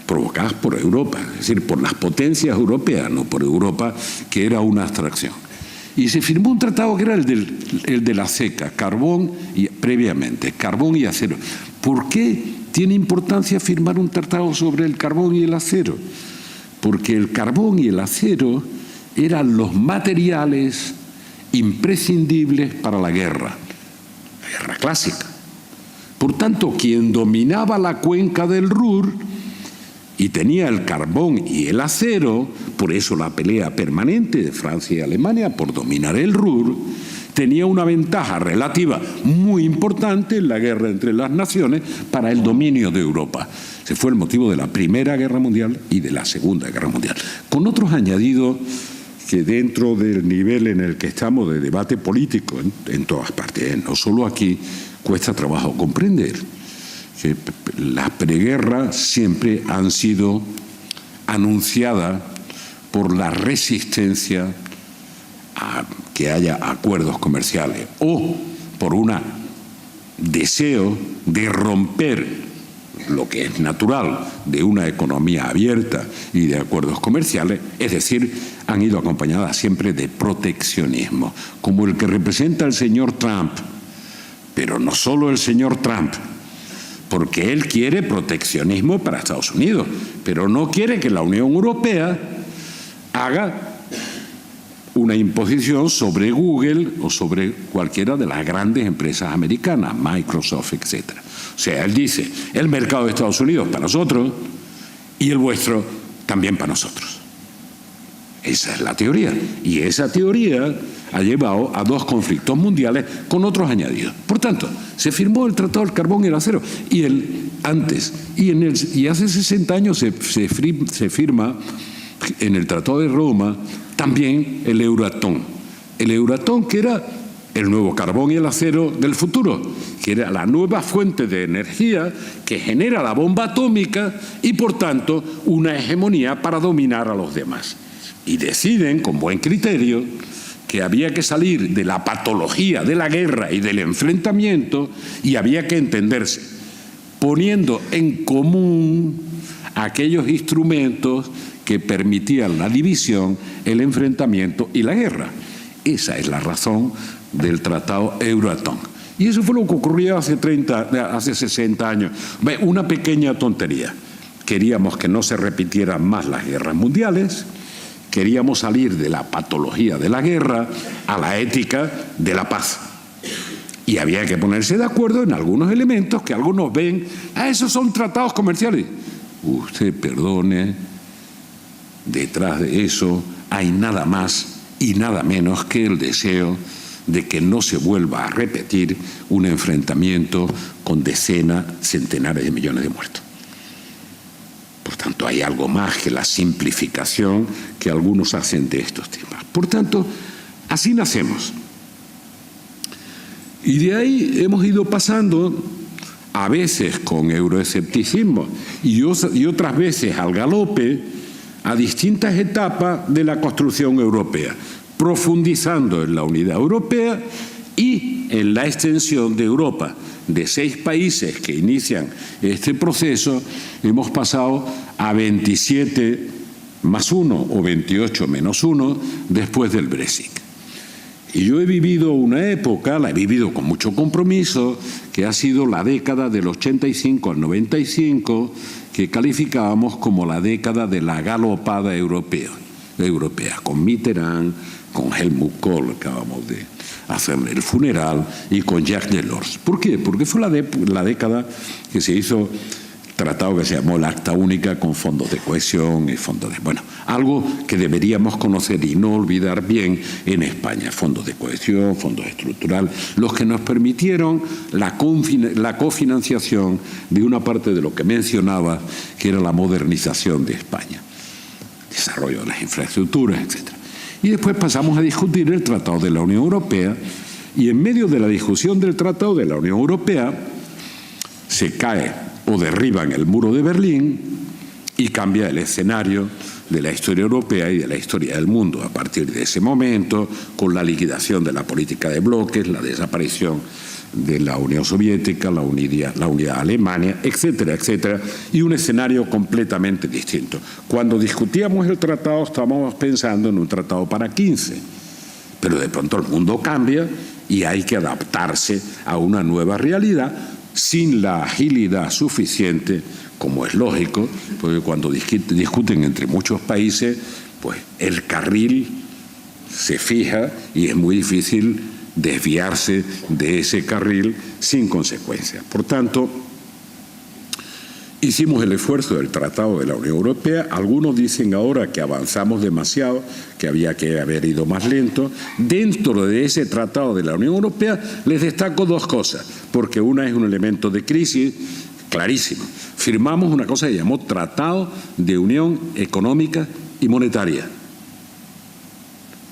provocadas por Europa, es decir, por las potencias europeas, no por Europa, que era una abstracción. Y se firmó un tratado que era el de la CECA, previamente, carbón y acero. ¿Por qué tiene importancia firmar un tratado sobre el carbón y el acero? Porque el carbón y el acero eran los materiales imprescindibles para la guerra clásica. Por tanto, quien dominaba la cuenca del Ruhr y tenía el carbón y el acero, por eso la pelea permanente de Francia y Alemania por dominar el Ruhr, tenía una ventaja relativa muy importante en la guerra entre las naciones para el dominio de Europa. Ese fue el motivo de la Primera Guerra Mundial y de la Segunda Guerra Mundial, con otros añadidos que dentro del nivel en el que estamos de debate político en todas partes, no solo aquí, cuesta trabajo comprender que las preguerras siempre han sido anunciadas por la resistencia a que haya acuerdos comerciales o por un deseo de romper lo que es natural de una economía abierta y de acuerdos comerciales, es decir, han ido acompañadas siempre de proteccionismo, como el que representa el señor Trump, pero no solo el señor Trump, porque él quiere proteccionismo para Estados Unidos, pero no quiere que la Unión Europea haga una imposición sobre Google o sobre cualquiera de las grandes empresas americanas, Microsoft, etc. O sea, él dice, el mercado de Estados Unidos para nosotros y el vuestro también para nosotros. Esa es la teoría. Y esa teoría ha llevado a 2 conflictos mundiales con otros añadidos. Por tanto, se firmó el Tratado del Carbón y el Acero. Y hace 60 años se firma en el Tratado de Roma también el Euratom. El Euratom, que era el nuevo carbón y el acero del futuro, que era la nueva fuente de energía que genera la bomba atómica y, por tanto, una hegemonía para dominar a los demás. Y deciden, con buen criterio, que había que salir de la patología de la guerra y del enfrentamiento y había que entenderse, poniendo en común aquellos instrumentos que permitían la división, el enfrentamiento y la guerra. Esa es la razón del Tratado Euratom. Y eso fue lo que ocurrió hace 60 años. Una pequeña tontería. Queríamos que no se repitieran más las guerras mundiales, queríamos salir de la patología de la guerra a la ética de la paz. Y había que ponerse de acuerdo en algunos elementos que algunos ven, esos son tratados comerciales. Usted perdone, detrás de eso hay nada más y nada menos que el deseo de que no se vuelva a repetir un enfrentamiento con decenas, centenares de millones de muertos. Por tanto, hay algo más que la simplificación que algunos hacen de estos temas. Por tanto, así nacemos. Y de ahí hemos ido pasando, a veces con euroescepticismo y otras veces al galope, a distintas etapas de la construcción europea, profundizando en la unidad europea y en la extensión de Europa. De 6 países que inician este proceso, hemos pasado a 27 más 1 o 28 menos 1 después del Brexit. Y yo he vivido una época, la he vivido con mucho compromiso, que ha sido la década del 85 al 95, que calificábamos como la década de la galopada europea, con Mitterrand, con Helmut Kohl, acabamos de hacerle el funeral, y con Jacques Delors. ¿Por qué? Porque fue la década que se hizo tratado que se llamó el Acta Única, con fondos de cohesión y fondos de... Bueno, algo que deberíamos conocer y no olvidar bien en España. Fondos de cohesión, fondos estructurales, los que nos permitieron la cofinanciación de una parte de lo que mencionaba, que era la modernización de España. Desarrollo de las infraestructuras, etc. Y después pasamos a discutir el Tratado de la Unión Europea, y en medio de la discusión del Tratado de la Unión Europea se cae o derriban el muro de Berlín y cambia el escenario de la historia europea y de la historia del mundo. A partir de ese momento, con la liquidación de la política de bloques, la desaparición de la Unión Soviética, la unidad de Alemania, etcétera, etcétera, y un escenario completamente distinto. Cuando discutíamos el tratado estábamos pensando en un tratado para 15, pero de pronto el mundo cambia y hay que adaptarse a una nueva realidad sin la agilidad suficiente, como es lógico, porque cuando discuten entre muchos países, pues el carril se fija y es muy difícil desviarse de ese carril sin consecuencias. Por tanto, hicimos el esfuerzo del Tratado de la Unión Europea. Algunos dicen ahora que avanzamos demasiado, que había que haber ido más lento. Dentro de ese Tratado de la Unión Europea les destaco 2 cosas, porque una es un elemento de crisis clarísimo. Firmamos una cosa que llamó Tratado de Unión Económica y Monetaria.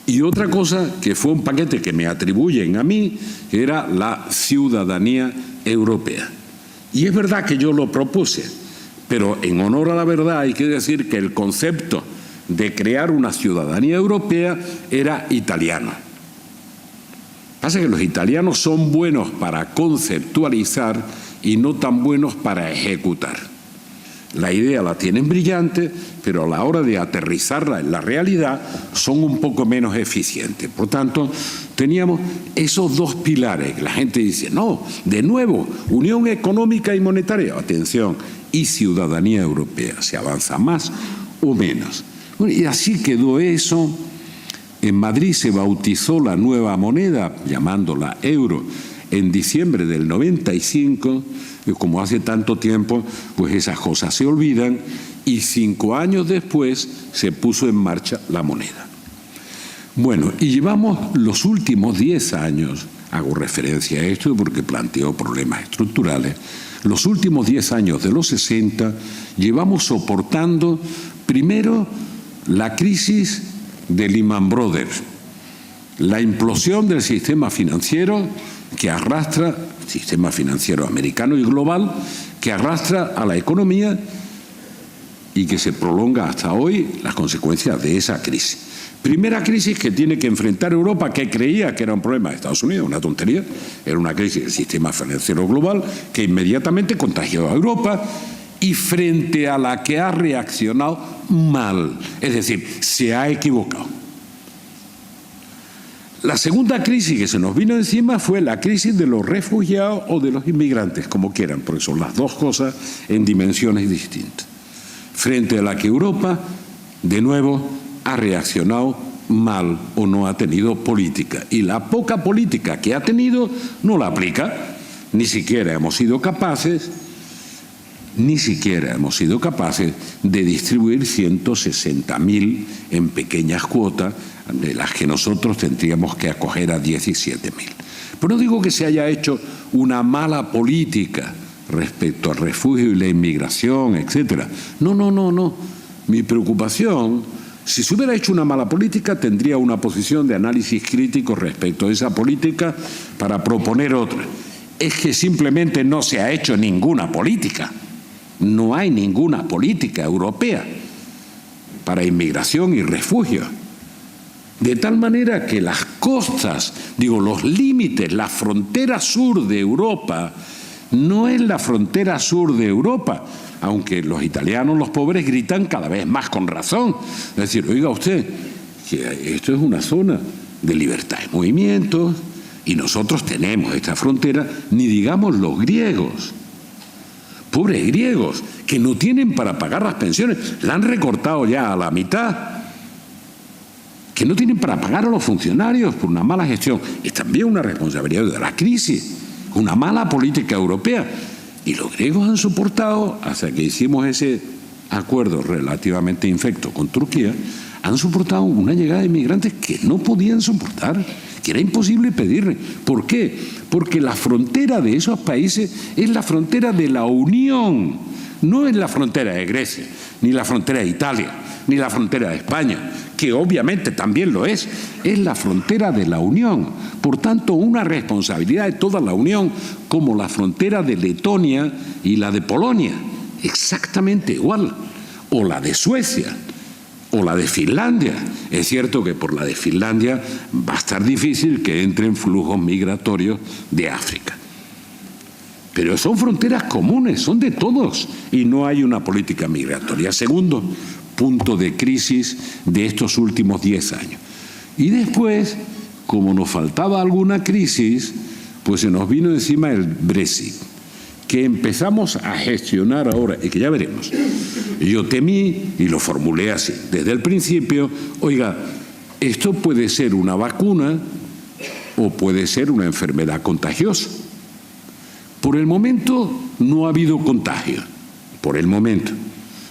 Y otra cosa que fue un paquete que me atribuyen a mí, que era la ciudadanía europea. Y es verdad que yo lo propuse, pero en honor a la verdad hay que decir que el concepto de crear una ciudadanía europea era italiano. Pasa que los italianos son buenos para conceptualizar y no tan buenos para ejecutar. La idea la tienen brillante, pero a la hora de aterrizarla en la realidad son un poco menos eficientes. Por tanto, teníamos esos 2 pilares. La gente dice, no, de nuevo, unión económica y monetaria, atención, y ciudadanía europea. ¿Se avanza más o menos? Bueno, y así quedó eso. En Madrid se bautizó la nueva moneda, llamándola euro, en diciembre del 95, y como hace tanto tiempo, pues esas cosas se olvidan, y 5 años después se puso en marcha la moneda. Bueno, y llevamos los últimos 10 años, hago referencia a esto porque planteó problemas estructurales, los últimos 10 años de los 60 llevamos soportando primero la crisis de Lehman Brothers, la implosión del sistema financiero que arrastra, sistema financiero americano y global, que arrastra a la economía y que se prolonga hasta hoy las consecuencias de esa crisis. Primera crisis que tiene que enfrentar Europa, que creía que era un problema de Estados Unidos, una tontería, era una crisis del sistema financiero global que inmediatamente contagió a Europa y frente a la que ha reaccionado mal, es decir, se ha equivocado. La segunda crisis que se nos vino encima fue la crisis de los refugiados o de los inmigrantes, como quieran, porque son las 2 cosas en dimensiones distintas. Frente a la que Europa, de nuevo, ha reaccionado mal o no ha tenido política. Y la poca política que ha tenido no la aplica. Ni siquiera hemos sido capaces de distribuir 160.000 en pequeñas cuotas, de las que nosotros tendríamos que acoger a 17.000. Pero no digo que se haya hecho una mala política respecto al refugio y la inmigración, etcétera. No. Mi preocupación, si se hubiera hecho una mala política, tendría una posición de análisis crítico respecto a esa política para proponer otra. Es que simplemente no se ha hecho ninguna política. No hay ninguna política europea para inmigración y refugio. De tal manera que las costas, los límites, la frontera sur de Europa, no es la frontera sur de Europa, aunque los italianos, los pobres, gritan cada vez más con razón. Es decir, oiga usted, que esto es una zona de libertad de movimientos y nosotros tenemos esta frontera, ni digamos los griegos. Pobres griegos, que no tienen para pagar las pensiones, la han recortado ya a la mitad, que no tienen para pagar a los funcionarios por una mala gestión. Es también una responsabilidad de la crisis, una mala política europea. Y los griegos han soportado, hasta que hicimos ese acuerdo relativamente infecto con Turquía, han soportado una llegada de inmigrantes que no podían soportar, que era imposible pedirle. ¿Por qué? Porque la frontera de esos países es la frontera de la Unión, no es la frontera de Grecia, ni la frontera de Italia, ni la frontera de España, que obviamente también lo es la frontera de la Unión. Por tanto, una responsabilidad de toda la Unión, como la frontera de Letonia y la de Polonia, exactamente igual, o la de Suecia, o la de Finlandia. Es cierto que por la de Finlandia va a estar difícil que entren flujos migratorios de África. Pero son fronteras comunes, son de todos, y no hay una política migratoria. Segundo punto de crisis de estos últimos 10 años. Y después, como nos faltaba alguna crisis, pues se nos vino encima el Brexit, que empezamos a gestionar ahora y que ya veremos. Yo temí, y lo formulé así desde el principio, oiga, esto puede ser una vacuna o puede ser una enfermedad contagiosa. Por el momento no ha habido contagio, por el momento.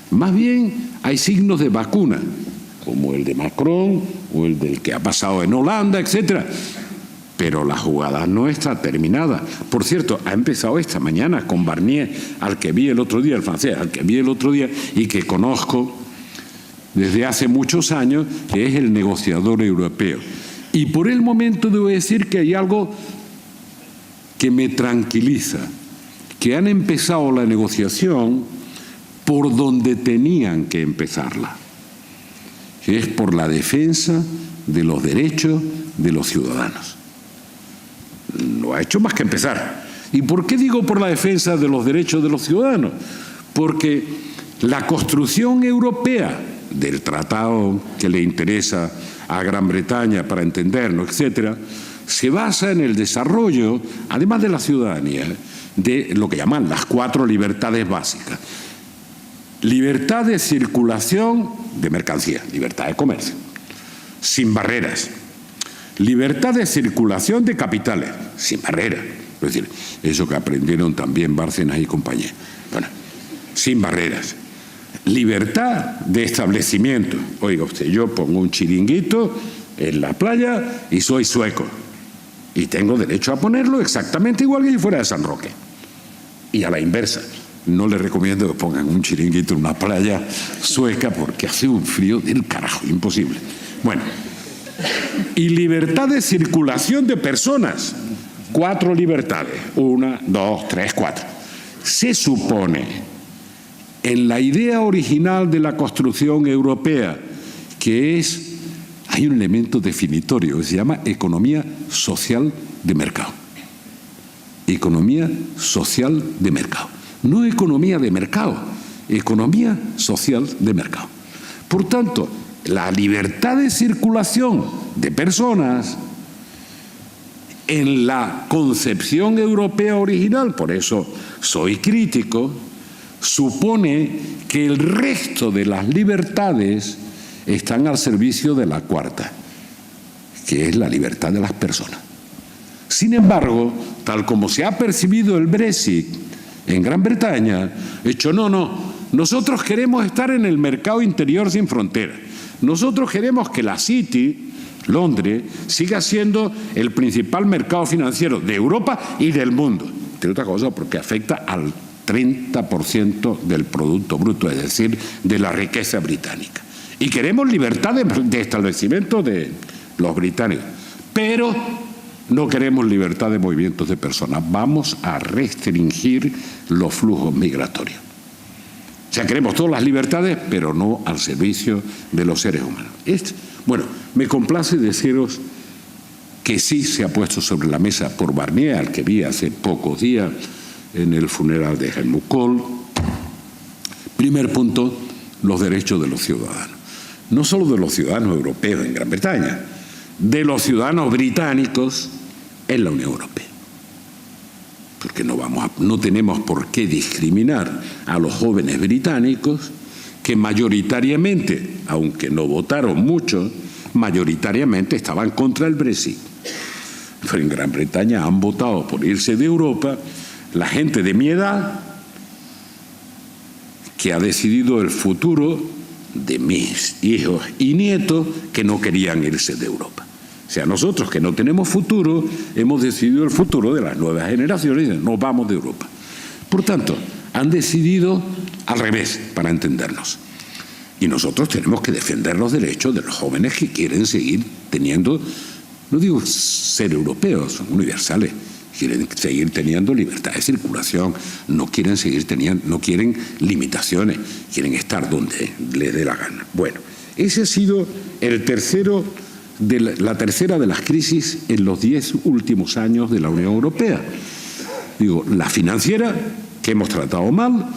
Más bien hay signos de vacuna, como el de Macron o el del que ha pasado en Holanda, etcétera. Pero la jugada no está terminada. Por cierto, ha empezado esta mañana con Barnier, al que vi el otro día, el francés, al que vi el otro día y que conozco desde hace muchos años, que es el negociador europeo. Y por el momento debo decir que hay algo que me tranquiliza, que han empezado la negociación por donde tenían que empezarla, que es por la defensa de los derechos de los ciudadanos. No ha hecho más que empezar. ¿Y por qué digo por la defensa de los derechos de los ciudadanos? Porque la construcción europea del tratado que le interesa a Gran Bretaña para entenderlo, etcétera, se basa en el desarrollo, además de la ciudadanía, de lo que llaman las 4 libertades básicas. Libertad de circulación de mercancías, libertad de comercio, sin barreras. Libertad de circulación de capitales, sin barreras. Es decir, eso que aprendieron también Bárcenas y compañía. Bueno, sin barreras. Libertad de establecimiento. Oiga usted, yo pongo un chiringuito en la playa y soy sueco. Y tengo derecho a ponerlo exactamente igual que si fuera de San Roque. Y a la inversa. No le recomiendo que pongan un chiringuito en una playa sueca porque hace un frío del carajo, imposible. Bueno, y libertad de circulación de personas. 4 libertades. 1, 2, 3, 4. Se supone, en la idea original de la construcción europea, que hay un elemento definitorio que se llama economía social de mercado. Economía social de mercado. No economía de mercado, economía social de mercado. Por tanto, la libertad de circulación de personas en la concepción europea original, por eso soy crítico, supone que el resto de las libertades están al servicio de la 4ª. que es la libertad de las personas. Sin embargo, tal como se ha percibido el Brexit en Gran Bretaña, hecho no, nosotros queremos estar en el mercado interior sin fronteras. Nosotros queremos que la City, Londres, siga siendo el principal mercado financiero de Europa y del mundo. Entre otras cosas porque afecta al 30% del Producto Bruto, es decir, de la riqueza británica. Y queremos libertad de establecimiento de los británicos, pero no queremos libertad de movimientos de personas. Vamos a restringir los flujos migratorios. O sea, queremos todas las libertades, pero no al servicio de los seres humanos. Bueno, me complace deciros que sí se ha puesto sobre la mesa por Barnier, al que vi hace pocos días en el funeral de Helmut Kohl. Primer punto, los derechos de los ciudadanos. No solo de los ciudadanos europeos en Gran Bretaña, de los ciudadanos británicos en la Unión Europea. Porque no tenemos por qué discriminar a los jóvenes británicos que mayoritariamente, aunque no votaron mucho, mayoritariamente estaban contra el Brexit. Pero en Gran Bretaña han votado por irse de Europa la gente de mi edad que ha decidido el futuro de mis hijos y nietos que no querían irse de Europa. O sea, nosotros que no tenemos futuro, hemos decidido el futuro de las nuevas generaciones y nos vamos de Europa. Por tanto, han decidido al revés, para entendernos. Y nosotros tenemos que defender los derechos de los jóvenes que quieren seguir teniendo, no digo ser europeos, son universales, quieren seguir teniendo libertad de circulación, no quieren limitaciones, quieren estar donde les dé la gana. Bueno, ese ha sido la tercera de las crisis en los 10 últimos años de la Unión Europea. Digo, la financiera, que hemos tratado mal,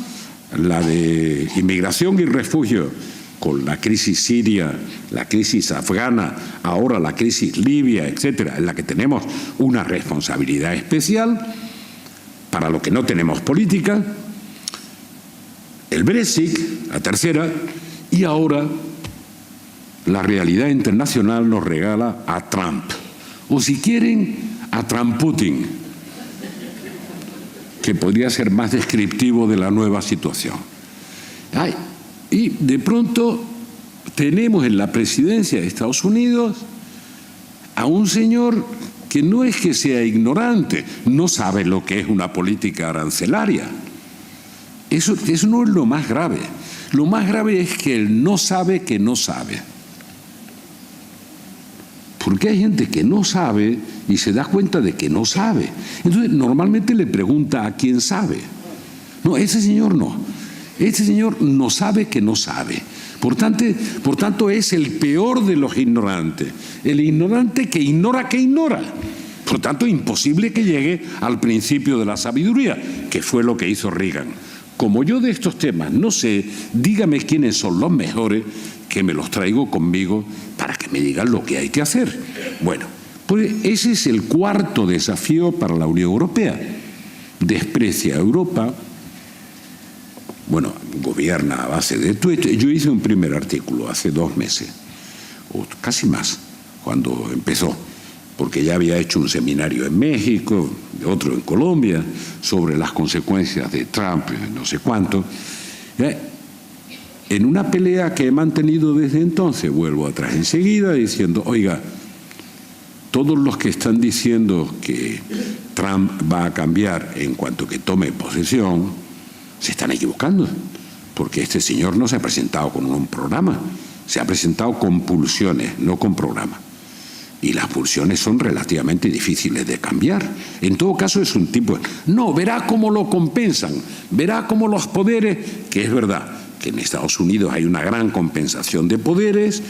la de inmigración y refugio, con la crisis siria, la crisis afgana, ahora la crisis libia, etcétera, en la que tenemos una responsabilidad especial, para lo que no tenemos política, el Brexit, la tercera, y ahora la realidad internacional nos regala a Trump, o si quieren, a Trump-Putin, que podría ser más descriptivo de la nueva situación. Y de pronto tenemos en la presidencia de Estados Unidos a un señor que no es que sea ignorante, no sabe lo que es una política arancelaria. Eso no es lo más grave. Lo más grave es que él no sabe que no sabe. Porque hay gente que no sabe y se da cuenta de que no sabe. Entonces, normalmente le pregunta a quién sabe. No, ese señor no. Este señor no sabe que no sabe. Por tanto, es el peor de los ignorantes. El ignorante que ignora que ignora. Por tanto, imposible que llegue al principio de la sabiduría, que fue lo que hizo Reagan. Como yo de estos temas no sé, dígame quiénes son los mejores, que me los traigo conmigo para que me digan lo que hay que hacer. Bueno, pues ese es el cuarto desafío para la Unión Europea. Desprecia a Europa. Bueno, gobierna a base de tweets. Yo hice un primer artículo hace 2 meses, o casi más, cuando empezó, porque ya había hecho un seminario en México, otro en Colombia, sobre las consecuencias de Trump, no sé cuánto. En una pelea que he mantenido desde entonces, vuelvo atrás enseguida diciendo, oiga, todos los que están diciendo que Trump va a cambiar en cuanto que tome posesión, se están equivocando, porque este señor no se ha presentado con un programa, se ha presentado con pulsiones, no con programa. Y las pulsiones son relativamente difíciles de cambiar. En todo caso es un tipo... No, verá cómo lo compensan, verá cómo los poderes, que es verdad que en Estados Unidos hay una gran compensación de poderes,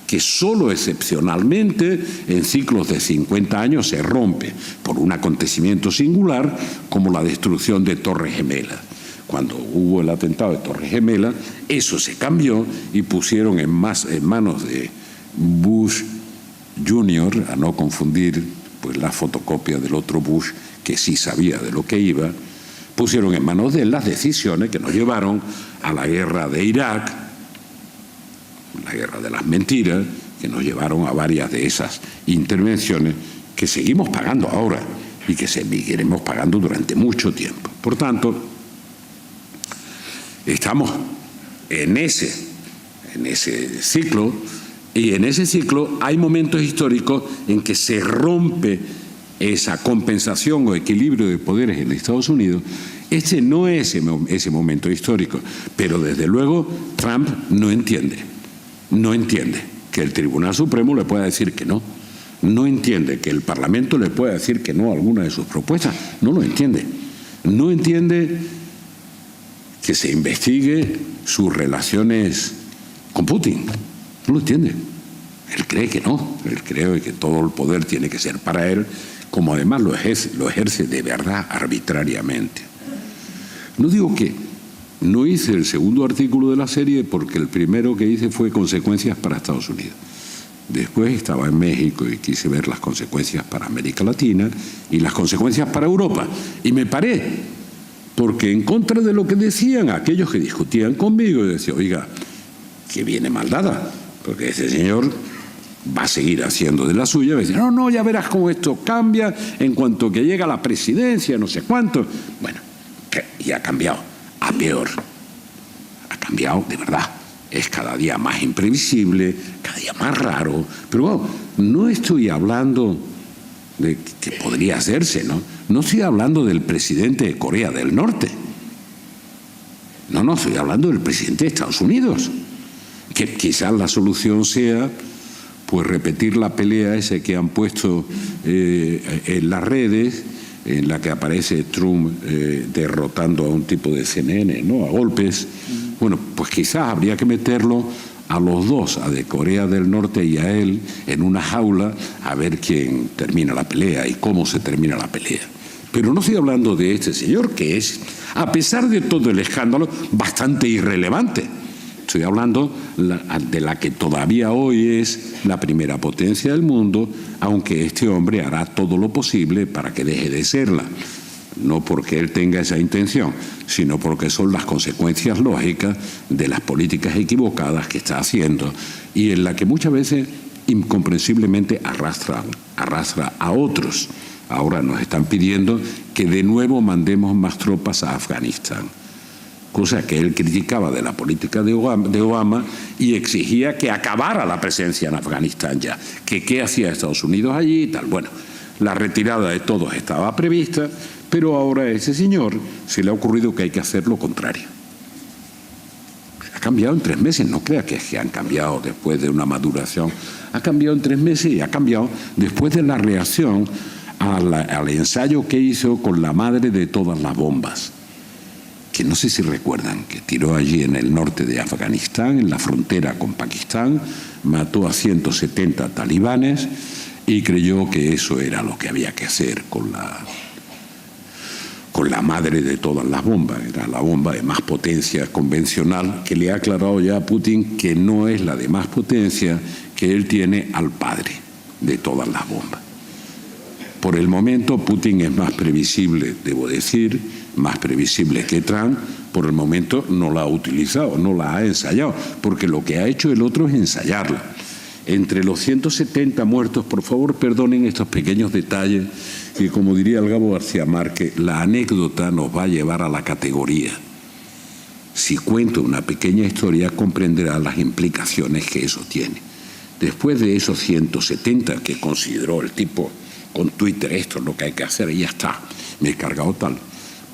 que solo excepcionalmente en ciclos de 50 años se rompe por un acontecimiento singular como la destrucción de Torres Gemelas. Cuando hubo el atentado de Torres Gemelas, eso se cambió y pusieron en manos de Bush Jr., a no confundir pues la fotocopia del otro Bush que sí sabía de lo que iba, pusieron en manos de él las decisiones que nos llevaron a la guerra de Irak, la guerra de las mentiras, que nos llevaron a varias de esas intervenciones que seguimos pagando ahora y que seguiremos pagando durante mucho tiempo. Por tanto, estamos en ese ciclo, y en ese ciclo hay momentos históricos en que se rompe esa compensación o equilibrio de poderes en Estados Unidos. Este no es ese momento histórico, pero desde luego Trump no entiende que el Tribunal Supremo le pueda decir que no, no entiende que el Parlamento le pueda decir que no a alguna de sus propuestas, no lo entiende, no entiende que se investigue sus relaciones con Putin, no lo entiende. Él cree que no, él cree que todo el poder tiene que ser para él, como además lo ejerce de verdad arbitrariamente. No digo que no hice el segundo artículo de la serie porque el primero que hice fue consecuencias para Estados Unidos. Después estaba en México y quise ver las consecuencias para América Latina y las consecuencias para Europa. Y me paré, porque en contra de lo que decían aquellos que discutían conmigo, y decía, oiga, que viene mal dada, porque ese señor va a seguir haciendo de la suya, va a decir, no, ya verás cómo esto cambia en cuanto que llega a la presidencia, no sé cuánto. Bueno, y ha cambiado a peor, ha cambiado de verdad. Es cada día más imprevisible, cada día más raro, pero bueno, no estoy hablando de que podría hacerse, ¿no? No estoy hablando del presidente de Corea del Norte, no, estoy hablando del presidente de Estados Unidos, que quizás la solución sea pues repetir la pelea esa que han puesto en las redes, en la que aparece Trump derrotando a un tipo de CNN, ¿no?, a golpes. Bueno, pues quizás habría que meterlo a los dos, a de Corea del Norte y a él, en una jaula, a ver quién termina la pelea y cómo se termina la pelea. Pero no estoy hablando de este señor, que es, a pesar de todo el escándalo, bastante irrelevante. Estoy hablando de la que todavía hoy es la primera potencia del mundo, aunque este hombre hará todo lo posible para que deje de serla. No porque él tenga esa intención, sino porque son las consecuencias lógicas de las políticas equivocadas que está haciendo y en la que muchas veces incomprensiblemente arrastra a otros. Ahora nos están pidiendo que de nuevo mandemos más tropas a Afganistán, cosa que él criticaba de la política de Obama y exigía que acabara la presencia en Afganistán ya, que qué hacía Estados Unidos allí y tal. Bueno, la retirada de todos estaba prevista, pero ahora a ese señor se le ha ocurrido que hay que hacer lo contrario. Ha cambiado en 3 meses, no crea que es que han cambiado después de una maduración. Ha cambiado en 3 meses y ha cambiado después de la reacción al ensayo que hizo con la madre de todas las bombas, que no sé si recuerdan, que tiró allí en el norte de Afganistán, en la frontera con Pakistán, mató a 170 talibanes y creyó que eso era lo que había que hacer con la madre de todas las bombas. Era la bomba de más potencia convencional, que le ha aclarado ya a Putin que no es la de más potencia, que él tiene al padre de todas las bombas. Por el momento Putin es más previsible, debo decir, más previsible que Trump. Por el momento no la ha utilizado, no la ha ensayado, porque lo que ha hecho el otro es ensayarla. Entre los 170 muertos, por favor perdonen estos pequeños detalles, que como diría el Gabo García Márquez, la anécdota nos va a llevar a la categoría. Si cuento una pequeña historia, comprenderá las implicaciones que eso tiene. Después de esos 170 que consideró el tipo con Twitter, esto es lo que hay que hacer y ya está, me he cargado tal.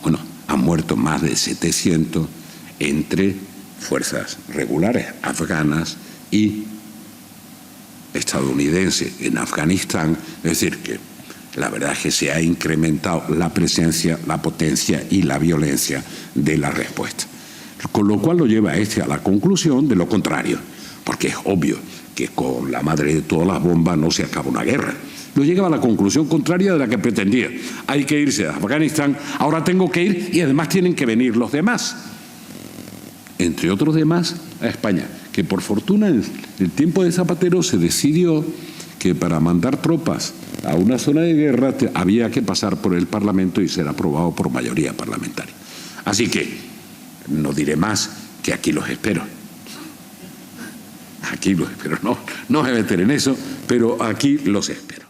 Bueno, han muerto más de 700 entre fuerzas regulares afganas y estadounidenses en Afganistán. Es decir, que la verdad es que se ha incrementado la presencia, la potencia y la violencia de la respuesta. Con lo cual lo lleva a la conclusión de lo contrario, porque es obvio que con la madre de todas las bombas no se acaba una guerra. Lo llegaba a la conclusión contraria de la que pretendía. Hay que irse a Afganistán, ahora tengo que ir y además tienen que venir los demás. Entre otros demás, a España, que por fortuna en el tiempo de Zapatero se decidió que para mandar tropas a una zona de guerra había que pasar por el Parlamento y ser aprobado por mayoría parlamentaria. Así que no diré más, que aquí los espero. aquí los espero. No se meten en eso, pero aquí los espero.